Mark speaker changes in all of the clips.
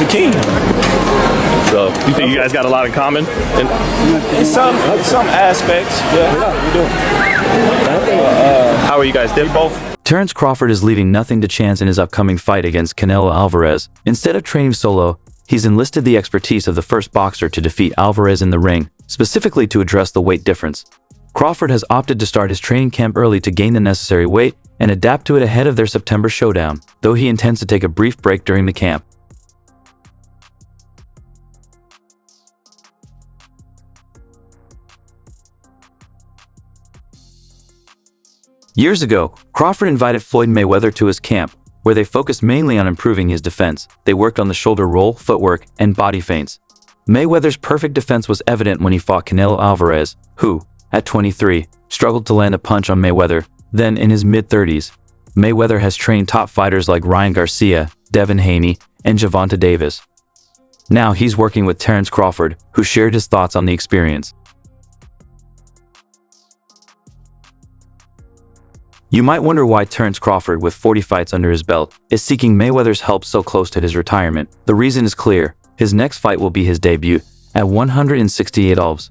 Speaker 1: the king.
Speaker 2: So, you think you guys got a lot in common?
Speaker 1: In some aspects, yeah, we do.
Speaker 2: How are you guys different?
Speaker 1: Both.
Speaker 3: Terence Crawford is leaving nothing to chance in his upcoming fight against Canelo Alvarez. Instead of training solo, he's enlisted the expertise of the first boxer to defeat Alvarez in the ring, specifically to address the weight difference. Crawford has opted to start his training camp early to gain the necessary weight and adapt to it ahead of their September showdown, though he intends to take a brief break during the camp. Years ago, Crawford invited Floyd Mayweather to his camp, where they focused mainly on improving his defense. They worked on the shoulder roll, footwork, and body feints. Mayweather's perfect defense was evident when he fought Canelo Alvarez, who, at 23, struggled to land a punch on Mayweather. Then, in his mid-30s, Mayweather has trained top fighters like Ryan Garcia, Devin Haney, and Gervonta Davis. Now he's working with Terence Crawford, who shared his thoughts on the experience. You might wonder why Terence Crawford, with 40 fights under his belt, is seeking Mayweather's help so close to his retirement. The reason is clear. His next fight will be his debut at 168 Ulbs.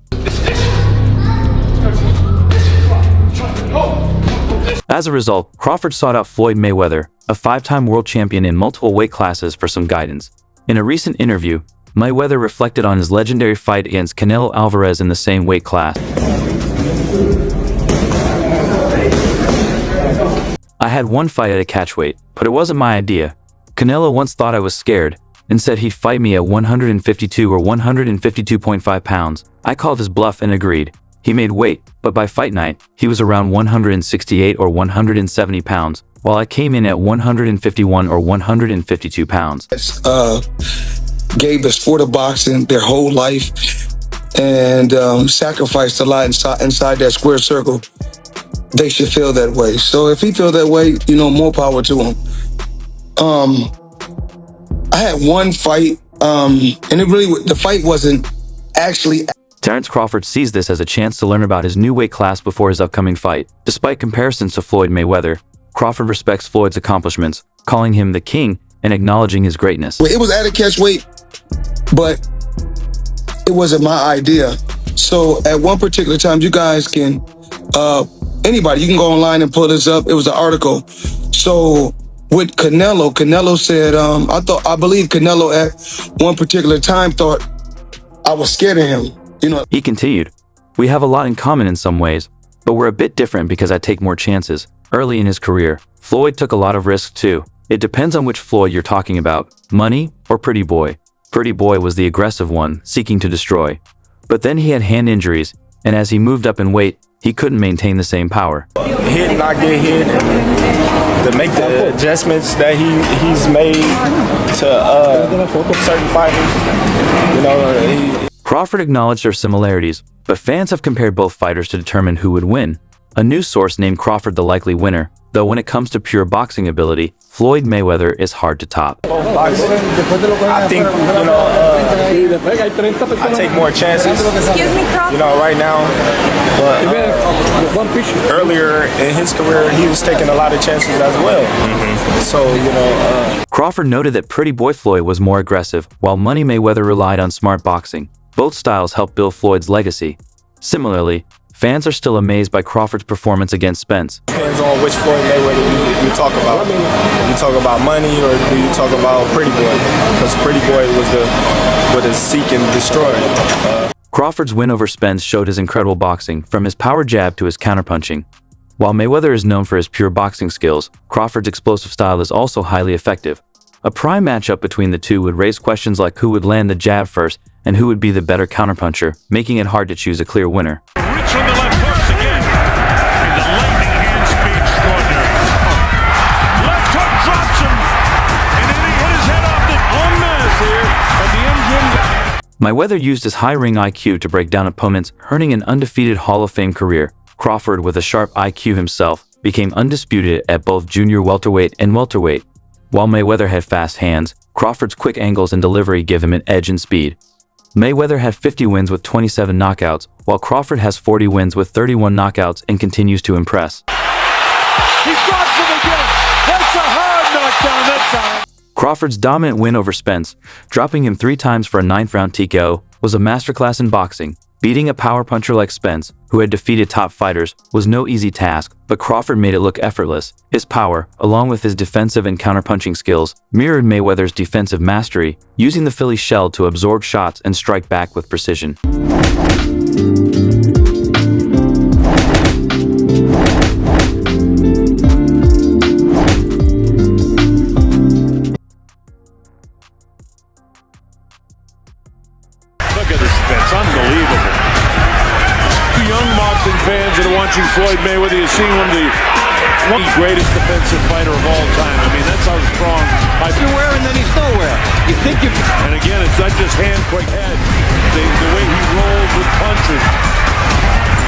Speaker 3: As a result, Crawford sought out Floyd Mayweather, a 5-time world champion in multiple weight classes, for some guidance. In a recent interview, Mayweather reflected on his legendary fight against Canelo Alvarez in the same weight class. I had one fight at a catchweight, but it wasn't my idea. Canelo once thought I was scared and said he'd fight me at 152 or 152.5 pounds. I called his bluff and agreed. He made weight, but by fight night, he was around 168 or 170 pounds, while I came in at 151 or 152 pounds.
Speaker 4: Gave the sport of boxing their whole life and sacrificed a lot inside that square circle. They should feel that way. So if he feel that way, more power to him. I had one fight, and the fight wasn't actually.
Speaker 3: Terence Crawford sees this as a chance to learn about his new weight class before his upcoming fight. Despite comparisons to Floyd Mayweather, Crawford respects Floyd's accomplishments, calling him the king and acknowledging his greatness.
Speaker 4: It was at a catch weight, but it wasn't my idea. So at one particular time, you guys can, anybody, you can go online and pull this up. It was an article. So with Canelo said, I believe Canelo at one particular time thought I was scared of him.
Speaker 3: He continued, "We have a lot in common in some ways, but we're a bit different because I take more chances." Early in his career, Floyd took a lot of risks too. It depends on which Floyd you're talking about, money or Pretty Boy. Pretty Boy was the aggressive one, seeking to destroy. But then he had hand injuries, and as he moved up in weight, he couldn't maintain the same power.
Speaker 1: Hit, not get hit, and to make the adjustments that he's made to certain fighters,
Speaker 3: Crawford acknowledged their similarities, but fans have compared both fighters to determine who would win. A news source named Crawford the likely winner, though when it comes to pure boxing ability, Floyd Mayweather is hard to top.
Speaker 1: I think, I take more chances, right now, but earlier in his career, he was taking a lot of chances as well. So,
Speaker 3: Crawford noted that Pretty Boy Floyd was more aggressive, while Money Mayweather relied on smart boxing. Both styles helped build Floyd's legacy. Similarly, fans are still amazed by Crawford's performance against Spence.
Speaker 1: Depends on which Floyd Mayweather you talk about. You talk about Money or do you talk about Pretty Boy? Because Pretty Boy was the seek and destroy.
Speaker 3: Crawford's win over Spence showed his incredible boxing, from his power jab to his counterpunching. While Mayweather is known for his pure boxing skills, Crawford's explosive style is also highly effective. A prime matchup between the two would raise questions like who would land the jab first and who would be the better counterpuncher, making it hard to choose a clear winner.
Speaker 5: Reach from the left hooks again. And the lightning hand speed extraordinary. Left hook drops him. And then he hit his head off the miss here at the engine.
Speaker 3: Mayweather used his high ring IQ to break down opponents, earning an undefeated Hall of Fame career. Crawford, with a sharp IQ himself, became undisputed at both junior welterweight and welterweight. While Mayweather had fast hands, Crawford's quick angles and delivery give him an edge in speed. Mayweather had 50 wins with 27 knockouts, while Crawford has 40 wins with 31 knockouts and continues to impress.
Speaker 5: He drops him again. That's a hard knockdown that time.
Speaker 3: Crawford's dominant win over Spence, dropping him 3 times for a 9th-round TKO, was a masterclass in boxing. Beating a power puncher like Spence, who had defeated top fighters, was no easy task, but Crawford made it look effortless. His power, along with his defensive and counterpunching skills, mirrored Mayweather's defensive mastery, using the Philly shell to absorb shots and strike back with precision.
Speaker 5: Look at this Spence, unbelievable. Young boxing fans that are watching Floyd Mayweather, you're seeing one of the greatest defensive fighter of all time. I mean, that's how strong.
Speaker 6: You're wearing, then he's nowhere. You think you...
Speaker 5: And again, it's not just hand, quick head. The way he rolls with punches.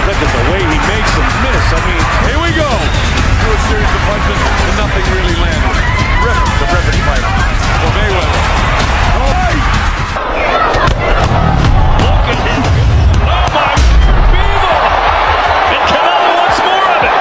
Speaker 5: Look at the way he makes them miss. I mean, here we go. Through a series of punches and nothing really landed. Terrific fight for Mayweather. Look at him. Oh my Beaver! And Canelo wants more of it.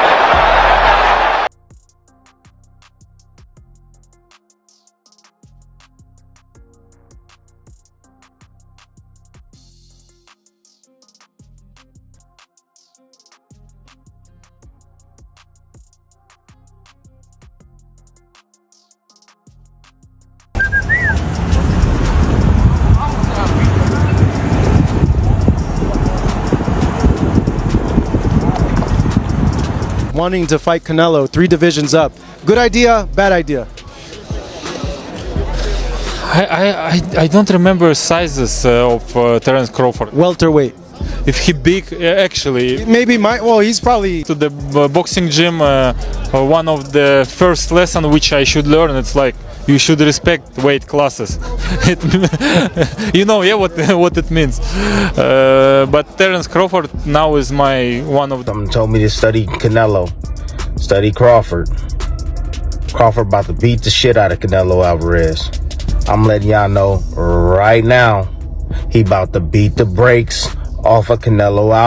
Speaker 7: Wanting to fight Canelo 3 divisions up. Good idea, bad idea?
Speaker 8: I don't remember sizes of Terence Crawford.
Speaker 7: Welterweight.
Speaker 8: If he big, actually,
Speaker 7: Maybe he's probably...
Speaker 8: to the boxing gym, one of the first lesson which I should learn, it's like you should respect weight classes. You know, yeah, what it means. But Terence Crawford now is one of the...
Speaker 9: Someone told me to study Canelo, study Crawford. Crawford about to beat the shit out of Canelo Alvarez. I'm letting y'all know right now, he about to beat the brakes off of Canelo Alvarez.